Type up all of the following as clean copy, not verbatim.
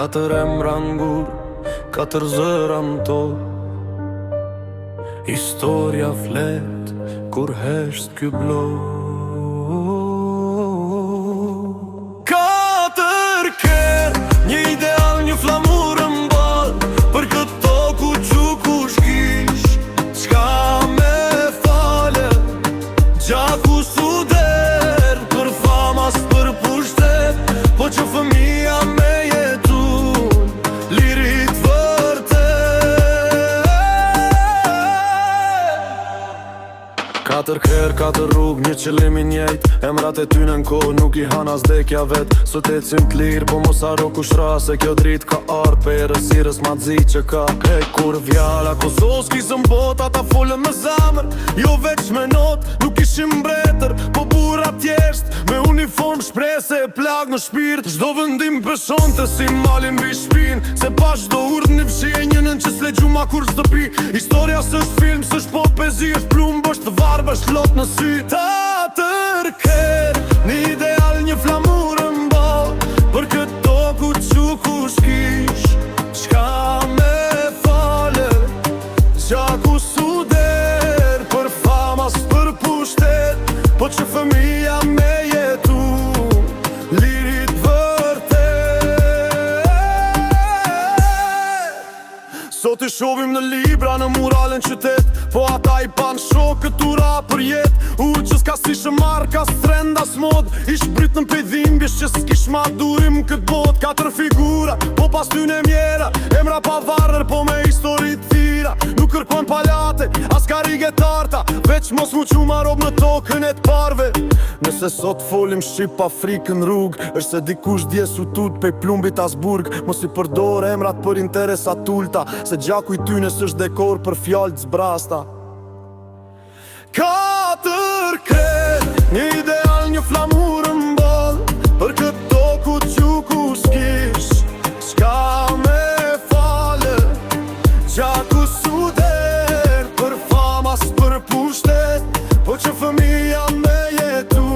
Katër emra ngur, katër zëra m'to. Historia flet kur hesht ky blo. Katër ker, një ideal, një flamur m'ball. Për këtë toku quku shkish, çka me fale, gjaku suder. Për famas, për pushtet, po që fëmija me jetun, lirit vërtet. Katër ker, katër rrug, një qëllim i njejt. Emrat e tyne n'kohë nuk i han as dekja vet. Sot ecim t'lir, po mos haro kushra, se kjo drit ka ardh pe erësirës ma zi që ka. Hej, kur vjala Kosovski sën bota, ta folën me zamër, jo veç me not. Nuk ishim mbretër, po burra tjesht, me uniform shprese e plag në shpirt. Çdo vendim peshonte si malin mbi shpin, se pa çdo urdh një fshije njënën që s'le gjuma kur s'tëpi. Historia s'është film, s'është po pezi, është plumb, është varb, është lot në sy. Katër ker, një ideal, një flamur m'ball. Për këtë toku quku shkish, çka me fale, gjaku suder. Për famas, për pushtet, po që fëmija me jetu, lirit vërtet. Sot i shohim në libra, në muralen qytet, po ata i pan shokët ura për jet. Që s'ka si shëmar, ka strenda s'mod, i shbrit në pëjdhimbjesh që s'kish ma durim këtë bot. Katër figura, po pas tyne mjera, emra pa varër, po me historit thira. Nuk kërkojnë palate, as karige tarta, veç mos mu quma rob në tokën e t'parve. Nëse sot folim Shqip Afrikën rrug, është se dikush dje su tut pej plumbit as burg. Mos i përdor emrat për interesat ulta, se gjaku i tyne s'është dekor për fjallë zbrasta. Katër ker, një ideal, një flamur m'ball. Për këtë toku quku s'kish, çka me fale, gjaku suder. Për famas, për pushtet, po që fëmija me jetu,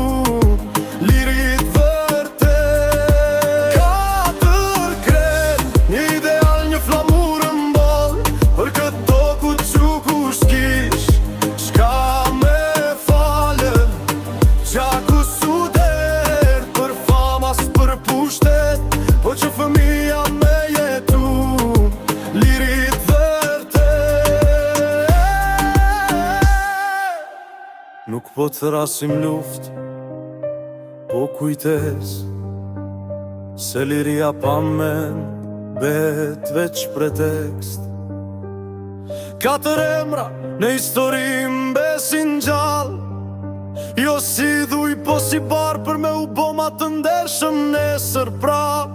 lirit vërtet. Katër ker, një ideal, një flamur m'ball. Për këtë toku quku s'kish, çka gjaku suder. Për famas, për pushtet, po që fëmija me jetu, lirit vërtet. Nuk po të rasim luft, po kujtes, se liria pa men, bet veç pretekst. Katër emra në historim besin gjall, jo si dhuj po si bar për me u boma të ndershëm nesër prap.